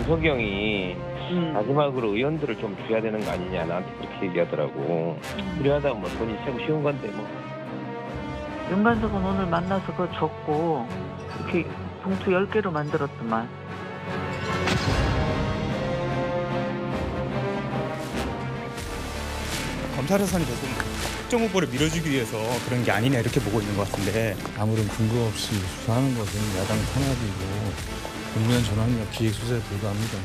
강석영이 마지막으로 의원들을 좀 줘야 되는 거 아니냐 나한테 그렇게 얘기하더라고. 필요하다고 뭐 돈이 참 쉬운 건데 뭐. 윤관석은 오늘 만나서 그거 줬고 이렇게 봉투 10개로 만들었더만. 검찰에서는 조금 특정 후보를 밀어주기 위해서 그런 게 아니냐 이렇게 보고 있는 것 같은데, 아무런 근거 없이 수사하는 것은 야당 탄압이고 국면 전환력 기획수사에 불과합니다.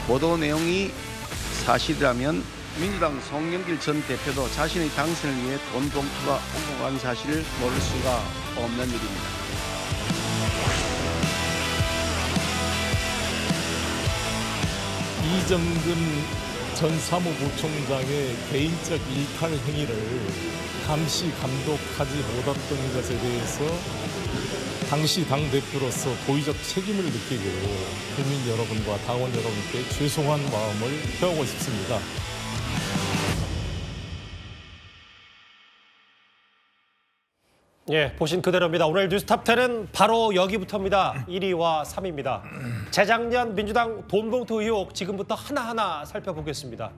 보도 내용이 사실이라면 민주당 송영길 전 대표도 자신의 당선을 위해 돈 봉투가 오고 간 사실을 모를 수가 없는 일입니다. 이정근 전 사무부총장의 개인적 일탈 행위를 감시 감독하지 못했던 것에 대해서 당시 당대표로서 도의적 책임을 느끼고 국민 여러분과 당원 여러분께 죄송한 마음을 표하고 싶습니다. 예, 보신 그대로입니다. 오늘 뉴스탑10은 바로 여기부터입니다. 1위와 3위입니다. 재작년 민주당 돈봉투 의혹 지금부터 하나하나 살펴보겠습니다.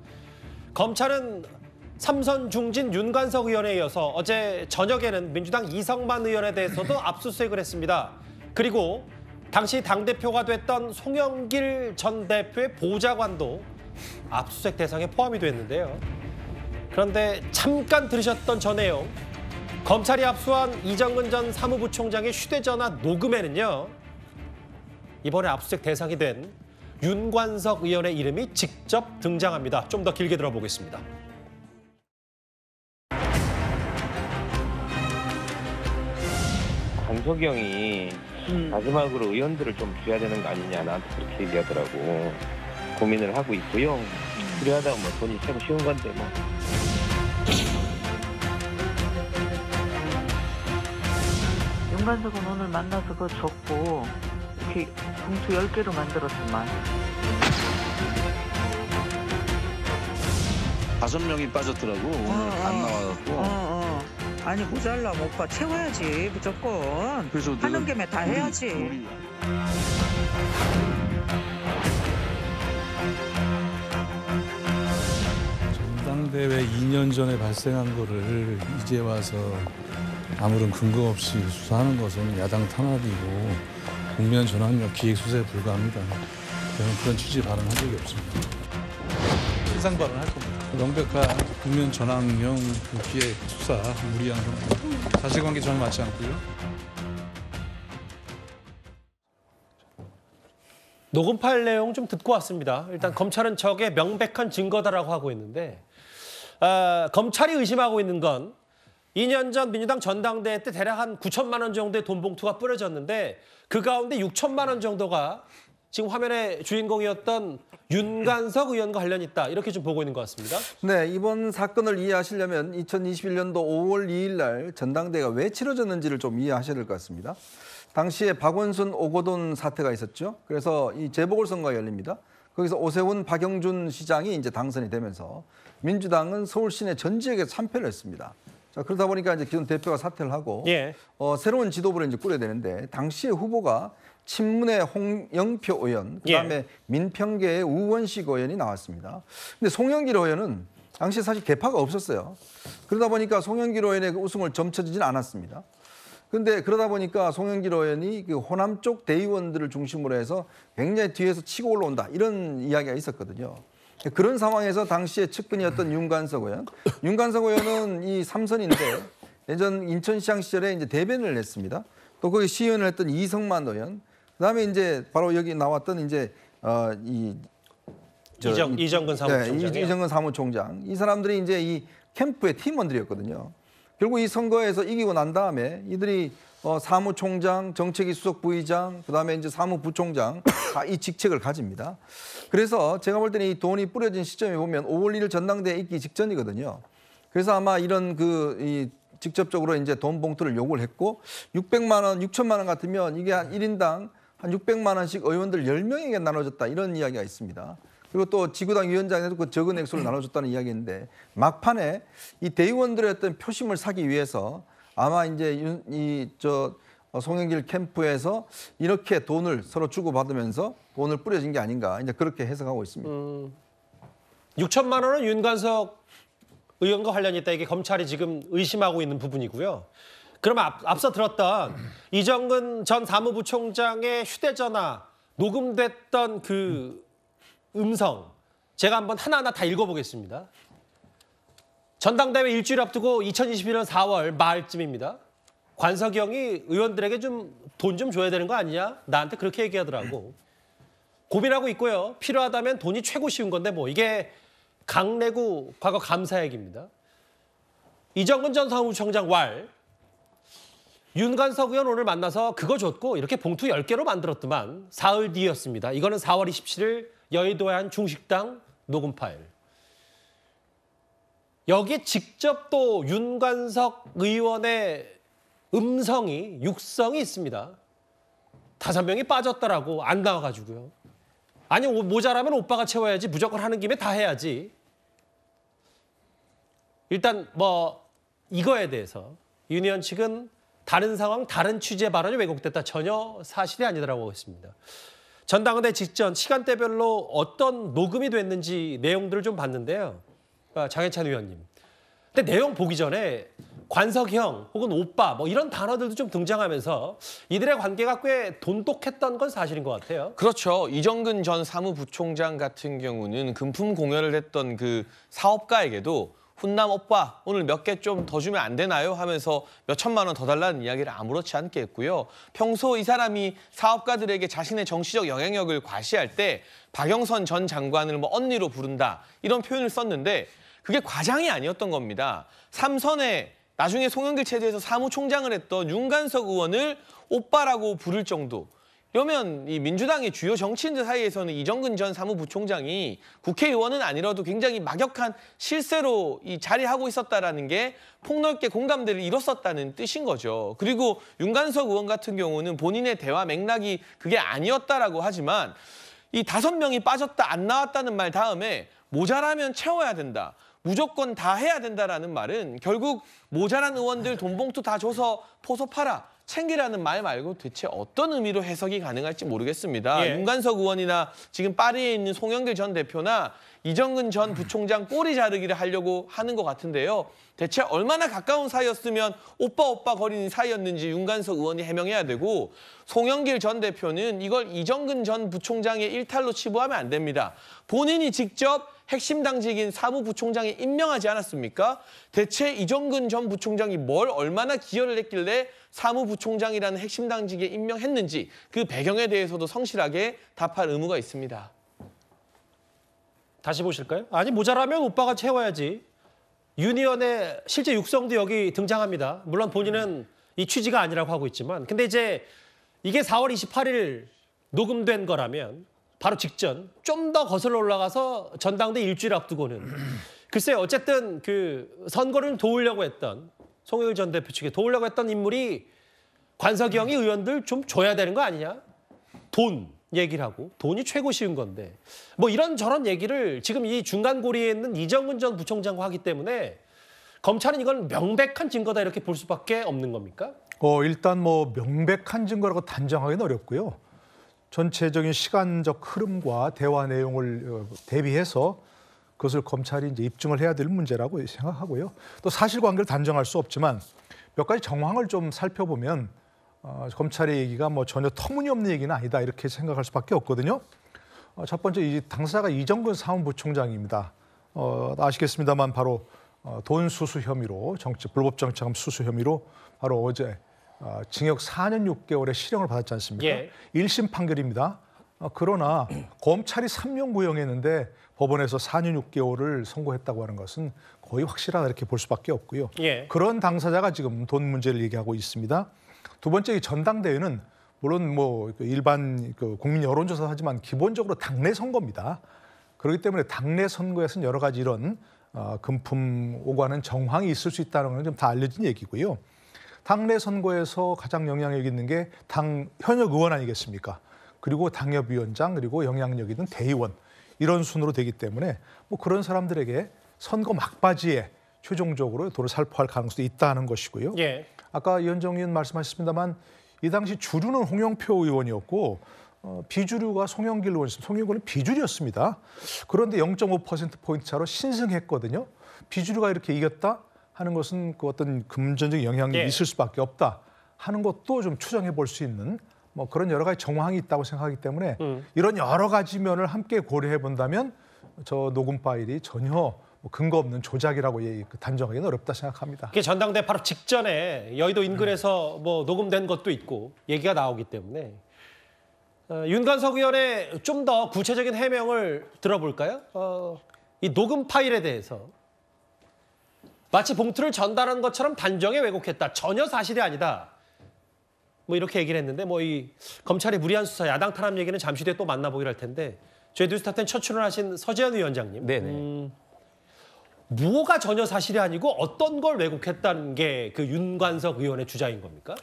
검찰은 삼선 중진 윤관석 의원에 이어서 어제 저녁에는 민주당 이성만 의원에 대해서도 압수수색을 했습니다. 그리고 당시 당대표가 됐던 송영길 전 대표의 보좌관도 압수수색 대상에 포함이 됐는데요. 그런데 잠깐 들으셨던 저 내용, 검찰이 압수한 이정근 전 사무부총장의 휴대전화 녹음에는요, 이번에 압수수색 대상이 된 윤관석 의원의 이름이 직접 등장합니다. 좀 더 길게 들어보겠습니다. 강석영이 마지막으로 의원들을 좀 줘야 되는 거 아니냐 나한테 그렇게 얘기하더라고. 고민을 하고 있고요. 필요하다고 뭐 돈이 참 쉬운 건데 뭐. 윤관석은 오늘 만나서 그거 줬고 이렇게 봉투 10개로 만들었더만. 5명이 빠졌더라고. 오늘 안 나와갖고. 아니 모자라 오빠 채워야지 무조건. 그래서 하는 김에 다 해야지. 전당대회 2년 전에 발생한 거를 이제 와서 아무런 근거 없이 수사하는 것은 야당 탄압이고 국면 전환력 기획수사에 불과합니다. 저는 그런 취지 발언한 적이 없습니다. 해상 발언할 겁니다. 명백한 국면 전환형 기획 수사 무리한 사실관계 전혀 맞지 않고요. 녹음 파일 내용 좀 듣고 왔습니다. 일단 검찰은 저게 명백한 증거다라고 하고 있는데, 검찰이 의심하고 있는 건 2년 전 민주당 전당대회 때 대략 한 9천만 원 정도의 돈 봉투가 뿌려졌는데 그 가운데 6천만 원 정도가 지금 화면의 주인공이었던 윤관석 의원과 관련이 있다. 이렇게 좀 보고 있는 것 같습니다. 네, 이번 사건을 이해하시려면 2021년도 5월 2일 날 전당대회가 왜 치러졌는지를 좀 이해하셔야 될 것 같습니다. 당시에 박원순 오거돈 사태가 있었죠. 그래서 이 재보궐선거가 열립니다. 거기서 오세훈, 박영준 시장이 이제 당선이 되면서 민주당은 서울 시내 전 지역에 참패를 했습니다. 자, 그러다 보니까 이제 기존 대표가 사퇴를 하고 새로운 지도부를 이제 꾸려야 되는데, 당시의 후보가 친문의 홍영표 의원, 그다음에 민평계의 우원식 의원이 나왔습니다. 근데 송영길 의원은 당시에 사실 개파가 없었어요. 그러다 보니까 송영길 의원의 우승을 점쳐지진 않았습니다. 근데 그러다 보니까 송영길 의원이 그 호남 쪽 대의원들을 중심으로 해서 굉장히 뒤에서 치고 올라온다, 이런 이야기가 있었거든요. 그런 상황에서 당시에 측근이었던 윤관석 의원, 윤관석 의원은 이 삼선인데 예전 인천시장 시절에 이제 대변을 했습니다. 또 거기 시의원을 했던 이성만 의원, 그다음에 이제 바로 여기 나왔던 이제 이정근 사무총장, 이정근 사무총장, 이 사람들이 이제 이 캠프의 팀원들이었거든요. 결국 이 선거에서 이기고 난 다음에 이들이 사무총장, 정책위 수석 부의장, 그다음에 이제 사무부총장 다 이 직책을 가집니다. 그래서 제가 볼 때는 이 돈이 뿌려진 시점에 보면 5월 1일 전당대회 있기 직전이거든요. 그래서 아마 이런 직접적으로 이제 돈 봉투를 요구를 했고, 600만 원, 6천만 원 같으면 이게 한 1인당 한 600만 원씩 의원들 10명에게 나눠줬다, 이런 이야기가 있습니다. 그리고 또 지구당 위원장에도 그 적은 액수를 나눠줬다는 이야기인데, 막판에 이 대의원들의 어떤 표심을 사기 위해서 아마 이제 송영길 캠프에서 이렇게 돈을 서로 주고받으면서 돈을 뿌려진 게 아닌가 이제 그렇게 해석하고 있습니다. 6천만 원은 윤관석 의원과 관련이 있다. 이게 검찰이 지금 의심하고 있는 부분이고요. 그럼 앞서 들었던 이정근 전 사무부총장의 휴대전화 녹음됐던 그 음성 제가 한번 하나하나 다 읽어보겠습니다. 전당대회 일주일 앞두고 2021년 4월 말쯤입니다. 관석영이 의원들에게 좀 돈 좀 줘야 되는 거 아니냐? 나한테 그렇게 얘기하더라고. 고민하고 있고요. 필요하다면 돈이 최고 쉬운 건데 뭐 이게 강래구 과거 감사 얘기입니다. 이정근 전 사무부총장 왈. 윤관석 의원 오늘 만나서 그거 줬고 이렇게 봉투 10개로 만들었더만 사흘 뒤였습니다. 이거는 4월 27일 여의도의 한 중식당 녹음 파일. 여기에 직접 또 윤관석 의원의 음성이 육성이 있습니다. 5명이 빠졌더라고 안 나와가지고요. 아니 모자라면 오빠가 채워야지 무조건 하는 김에 다 해야지. 일단 뭐 이거에 대해서 윤 의원 측은 다른 상황, 다른 취재 발언이 왜곡됐다. 전혀 사실이 아니더라고 했습니다. 전당대 직전 시간대별로 어떤 녹음이 됐는지 내용들을 좀 봤는데요. 장해찬 의원님. 근데 내용 보기 전에 관석형 혹은 오빠 뭐 이런 단어들도 좀 등장하면서 이들의 관계가 꽤 돈독했던 건 사실인 것 같아요. 그렇죠. 이정근 전 사무부총장 같은 경우는 금품 공여를 했던 그 사업가에게도 훈남 오빠 오늘 몇 개 좀 더 주면 안 되나요? 하면서 몇 천만 원 더 달라는 이야기를 아무렇지 않게 했고요. 평소 이 사람이 사업가들에게 자신의 정치적 영향력을 과시할 때 박영선 전 장관을 뭐 언니로 부른다 이런 표현을 썼는데 그게 과장이 아니었던 겁니다. 삼선에 나중에 송영길 체제에서 사무총장을 했던 윤관석 의원을 오빠라고 부를 정도. 이러면 이 민주당의 주요 정치인들 사이에서는 이정근 전 사무부총장이 국회의원은 아니라도 굉장히 막역한 실세로 이 자리하고 있었다라는 게 폭넓게 공감대를 이뤘었다는 뜻인 거죠. 그리고 윤관석 의원 같은 경우는 본인의 대화 맥락이 그게 아니었다라고 하지만 이 5명이 빠졌다 안 나왔다는 말 다음에 모자라면 채워야 된다. 무조건 다 해야 된다라는 말은 결국 모자란 의원들 돈 봉투 다 줘서 포섭하라. 챙기라는 말 말고 대체 어떤 의미로 해석이 가능할지 모르겠습니다. 예. 윤관석 의원이나 지금 파리에 있는 송영길 전 대표나 이정근 전 부총장 꼬리 자르기를 하려고 하는 것 같은데요. 대체 얼마나 가까운 사이였으면 오빠 거리는 사이였는지 윤관석 의원이 해명해야 되고 송영길 전 대표는 이걸 이정근 전 부총장의 일탈로 치부하면 안 됩니다. 본인이 직접 핵심 당직인 사무부총장에 임명하지 않았습니까? 대체 이정근 전 부총장이 뭘 얼마나 기여를 했길래 사무부총장이라는 핵심 당직에 임명했는지 그 배경에 대해서도 성실하게 답할 의무가 있습니다. 다시 보실까요? 아니 모자라면 오빠가 채워야지. 윤 의원의 실제 육성도 여기 등장합니다. 물론 본인은 이 취지가 아니라고 하고 있지만 근데 이제 이게 4월 28일 녹음된 거라면 바로 직전 좀 더 거슬러 올라가서 전당대 일주일 앞두고는 글쎄요 어쨌든 그 선거를 도우려고 했던 송영길 전 대표 측에 도우려고 했던 인물이 관석영이 의원들 좀 줘야 되는 거 아니냐? 돈 얘기를 하고 돈이 최고 쉬운 건데 뭐 이런저런 얘기를 지금 이 중간고리에 있는 이정근 전 부총장과 하기 때문에 검찰은 이건 명백한 증거다 이렇게 볼 수밖에 없는 겁니까? 일단 뭐 명백한 증거라고 단정하기는 어렵고요. 전체적인 시간적 흐름과 대화 내용을 대비해서 그것을 검찰이 이제 입증을 해야 될 문제라고 생각하고요. 또 사실관계를 단정할 수 없지만 몇 가지 정황을 좀 살펴보면 검찰의 얘기가 뭐 전혀 터무니없는 얘기는 아니다 이렇게 생각할 수밖에 없거든요. 첫 번째 이 당사자가 이정근 사무부총장입니다. 아시겠습니다만 바로 돈 수수 혐의로 불법 정치자금 수수 혐의로 바로 어제 징역 4년 6개월의 실형을 받았지 않습니까? 예. 1심 판결입니다. 그러나 검찰이 3년 구형했는데 법원에서 4년 6개월을 선고했다고 하는 것은 거의 확실하다 이렇게 볼 수밖에 없고요. 예. 그런 당사자가 지금 돈 문제를 얘기하고 있습니다. 두 번째 이 전당대회는 물론 뭐 일반 국민 여론조사 하지만 기본적으로 당내 선거입니다. 그렇기 때문에 당내 선거에서는 여러 가지 이런 금품 오가는 정황이 있을 수 있다는 건 좀 다 알려진 얘기고요. 당내 선거에서 가장 영향력 있는 게 당 현역 의원 아니겠습니까? 그리고 당협위원장 그리고 영향력 있는 대의원 이런 순으로 되기 때문에 뭐 그런 사람들에게 선거 막바지에 최종적으로 돈을 살포할 가능성도 있다는 것이고요. 예. 아까 이현정 의원 말씀하셨습니다만 이 당시 주류는 홍영표 의원이었고 비주류가 송영길 의원이었습니다. 송영길은 비주류였습니다. 그런데 0.5%포인트 차로 신승했거든요. 비주류가 이렇게 이겼다 하는 것은 그 어떤 금전적 영향이 있을 수밖에 없다 하는 것도 좀 추정해 볼 수 있는 뭐 그런 여러 가지 정황이 있다고 생각하기 때문에 이런 여러 가지 면을 함께 고려해 본다면 저 녹음 파일이 전혀 뭐 근거 없는 조작이라고 단정하기는 어렵다 생각합니다. 이게 전당대 바로 직전에 여의도 인근에서 뭐 녹음된 것도 있고 얘기가 나오기 때문에 윤관석 의원의 좀 더 구체적인 해명을 들어볼까요? 이 녹음 파일에 대해서 마치 봉투를 전달한 것처럼 단정에 왜곡했다. 전혀 사실이 아니다. 뭐 이렇게 얘기를 했는데 뭐 이 검찰의 무리한 수사, 야당 탄압 얘기는 잠시 뒤에 또 만나보기로 할 텐데 저희 뉴스탑10 첫 출연하신 서재현 위원장님. 네네. 뭐가 전혀 사실이 아니고 어떤 걸 왜곡했다는 게 그 윤관석 의원의 주장인 겁니까?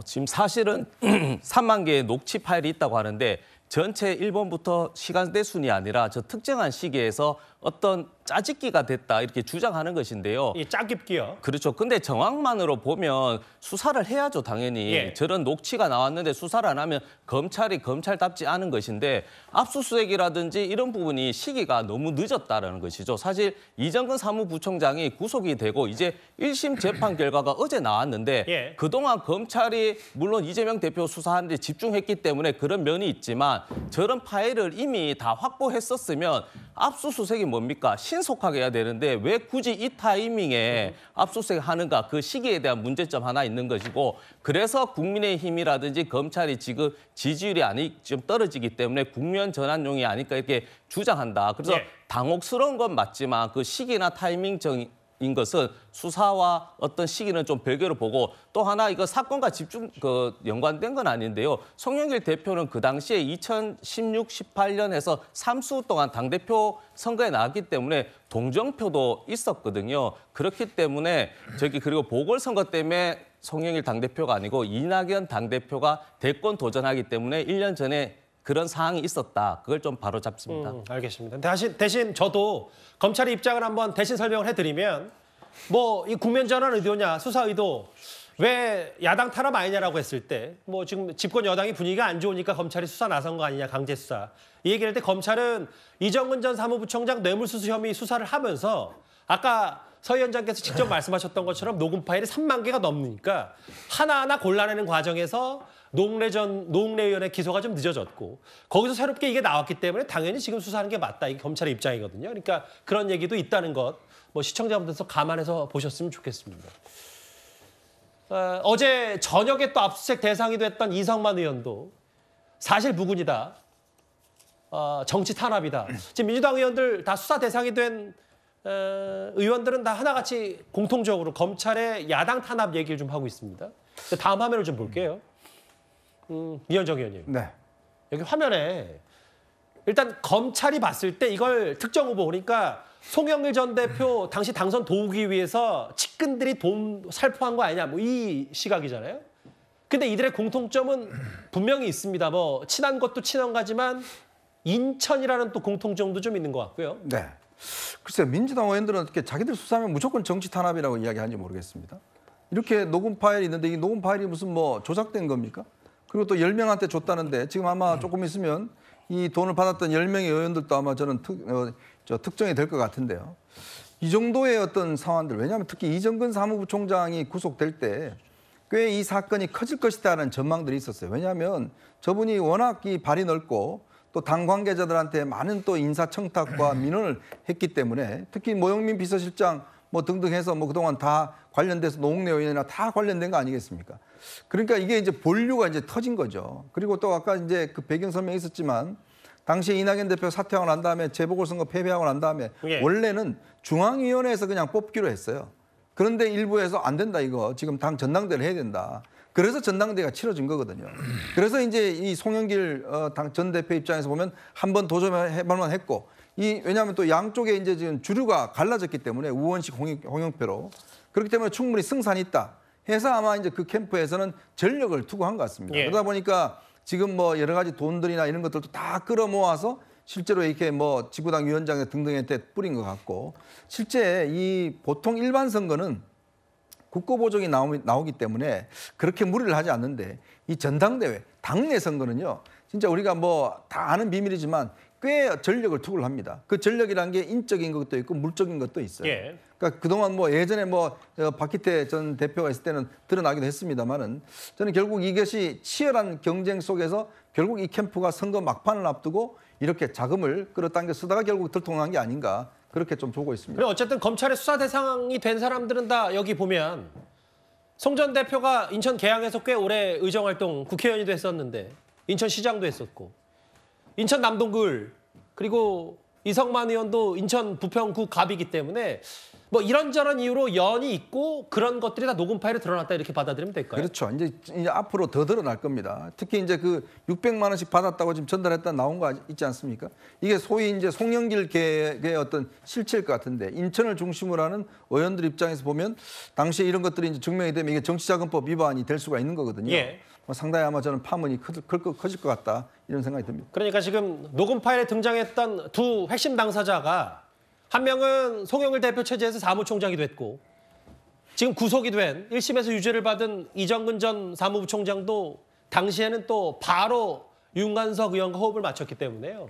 지금 사실은 3만 개의 녹취 파일이 있다고 하는데 전체 1번부터 시간대 순이 아니라 저 특정한 시기에서 어떤 짜깁기가 됐다 이렇게 주장하는 것인데요. 이 짜깁기요? 그렇죠. 근데 정황만으로 보면 수사를 해야죠, 당연히. 예. 저런 녹취가 나왔는데 수사를 안 하면 검찰이 검찰답지 않은 것인데 압수수색이라든지 이런 부분이 시기가 너무 늦었다라는 것이죠. 사실 이정근 사무부총장이 구속이 되고 이제 1심 재판 결과가 어제 나왔는데 예. 그동안 검찰이 물론 이재명 대표 수사하는 데 집중했기 때문에 그런 면이 있지만 저런 파일을 이미 다 확보했었으면 압수수색이 뭡니까? 신속하게 해야 되는데 왜 굳이 이 타이밍에 압수수색 하는가? 그 시기에 대한 문제점 하나 있는 것이고 그래서 국민의힘이라든지 검찰이 지금 지지율이 좀 떨어지기 때문에 국면 전환용이 아닐까 이렇게 주장한다. 그래서 예. 당혹스러운 건 맞지만 그 시기나 타이밍적인 것은 수사와 어떤 시기는 좀 별개로 보고 또 하나 이거 사건과 집중 연관된 건 아닌데요. 송영길 대표는 그 당시에 2016, 18년에서 3수 동안 당대표 선거에 나왔기 때문에 동정표도 있었거든요. 그렇기 때문에 그리고 보궐선거 때문에 송영길 당대표가 아니고 이낙연 당대표가 대권 도전하기 때문에 1년 전에 그런 사항이 있었다. 그걸 좀 바로 잡습니다. 알겠습니다. 대신 저도 검찰의 입장을 한번 대신 설명을 해드리면 뭐 이 국면 전환 의도냐, 수사 의도 왜 야당 탄압 아니냐라고 했을 때 뭐 지금 집권 여당이 분위기가 안 좋으니까 검찰이 수사 나선 거 아니냐, 강제 수사. 이 얘기를 할 때 검찰은 이정근 전 사무부총장 뇌물수수 혐의 수사를 하면서 아까 서 위원장께서 직접 말씀하셨던 것처럼 녹음 파일이 3만 개가 넘으니까 하나하나 골라내는 과정에서 노웅래 의원의 기소가 좀 늦어졌고 거기서 새롭게 이게 나왔기 때문에 당연히 지금 수사하는 게 맞다. 이게 검찰의 입장이거든요. 그러니까 그런 얘기도 있다는 것 뭐 시청자분들도 감안해서 보셨으면 좋겠습니다. 어제 저녁에 또 압수수색 대상이 됐던 이성만 의원도 사실 무근이다. 정치 탄압이다. 지금 민주당 의원들 다 수사 대상이 된 의원들은 다 하나같이 공통적으로 검찰의 야당 탄압 얘기를 좀 하고 있습니다. 다음 화면을 좀 볼게요. 이현정 의원님. 네. 여기 화면에 일단 검찰이 봤을 때 이걸 특정 후보 그러니까 송영길 전 대표 당시 당선 도우기 위해서 측근들이 돈 살포한 거 아니냐 뭐 이 시각이잖아요. 근데 이들의 공통점은 분명히 있습니다. 뭐 친한 것도 친한 거지만 인천이라는 또 공통점도 좀 있는 것 같고요. 네. 글쎄요. 민주당 의원들은 어떻게 자기들 수사하면 무조건 정치 탄압이라고 이야기하는지 모르겠습니다. 이렇게 녹음 파일이 있는데 이 녹음 파일이 무슨 뭐 조작된 겁니까? 그리고 또 10명한테 줬다는데 지금 아마 조금 있으면 이 돈을 받았던 10명의 의원들도 아마 저는 특정이 될 것 같은데요. 이 정도의 어떤 상황들, 왜냐하면 특히 이정근 사무부총장이 구속될 때 꽤 이 사건이 커질 것이다라는 전망들이 있었어요. 왜냐하면 저분이 워낙 이 발이 넓고 또 당 관계자들한테 많은 또 인사청탁과 민원을 했기 때문에 특히 모영민 비서실장 뭐 등등 해서 뭐 그동안 다 관련돼서 노웅래 의원이나 다 관련된 거 아니겠습니까? 그러니까 이게 이제 본류가 이제 터진 거죠. 그리고 또 아까 이제 그 배경 설명이 있었지만 당시에 이낙연 대표 사퇴하고 난 다음에 재보궐선거 패배하고 난 다음에 원래는 중앙위원회에서 그냥 뽑기로 했어요. 그런데 일부에서 안 된다 이거 지금 당 전당대를 해야 된다. 그래서 전당대가 치러진 거거든요. 그래서 이제 이 송영길 당 전 대표 입장에서 보면 한번 도전해볼 만했고 왜냐하면 또 양쪽에 이제 지금 주류가 갈라졌기 때문에 우원식 홍영표로 그렇기 때문에 충분히 승산이 있다. 해서 아마 이제 그 캠프에서는 전력을 투구한 것 같습니다. 그러다 보니까 지금 뭐 여러 가지 돈들이나 이런 것들도 다 끌어모아서 실제로 이렇게 뭐 지구당 위원장 등등한테 뿌린 것 같고 실제 이 보통 일반 선거는 국고보정이 나오기 때문에 그렇게 무리를 하지 않는데 이 전당대회, 당내 선거는요. 진짜 우리가 뭐 다 아는 비밀이지만 꽤 전력을 투구를 합니다. 그 전력이라는 게 인적인 것도 있고 물적인 것도 있어요. 예. 그러니까 그동안 뭐 예전에 뭐 박희태 전 대표가 있을 때는 드러나기도 했습니다만은 저는 결국 이것이 치열한 경쟁 속에서 결국 이 캠프가 선거 막판을 앞두고 이렇게 자금을 끌어당겨 쓰다가 결국 들통난 게 아닌가 그렇게 좀 보고 있습니다. 그리고 어쨌든 검찰의 수사 대상이 된 사람들은 다 여기 보면 송 전 대표가 인천 계양에서 꽤 오래 의정활동 국회의원이도 했었는데 인천시장도 했었고 인천 남동굴 그리고 이성만 의원도 인천 부평구 갑이기 때문에 뭐 이런저런 이유로 연이 있고 그런 것들이 다 녹음 파일에 드러났다 이렇게 받아들이면 될까요? 그렇죠. 이제 앞으로 더 드러날 겁니다. 특히 이제 그 600만 원씩 받았다고 지금 전달했다 나온 거 있지 않습니까? 이게 소위 이제 송영길 계의 어떤 실체일 것 같은데 인천을 중심으로 하는 의원들 입장에서 보면 당시에 이런 것들이 이제 증명이 되면 이게 정치자금법 위반이 될 수가 있는 거거든요. 예. 상당히 아마 저는 파문이 커질 것 같다 이런 생각이 듭니다. 그러니까 지금 녹음 파일에 등장했던 두 핵심 당사자가 한 명은 송영길 대표 체제에서 사무총장이 됐고 지금 구속이 된 1심에서 유죄를 받은 이정근 전 사무부총장도 당시에는 또 바로 윤관석 의원과 호흡을 맞췄기 때문에요.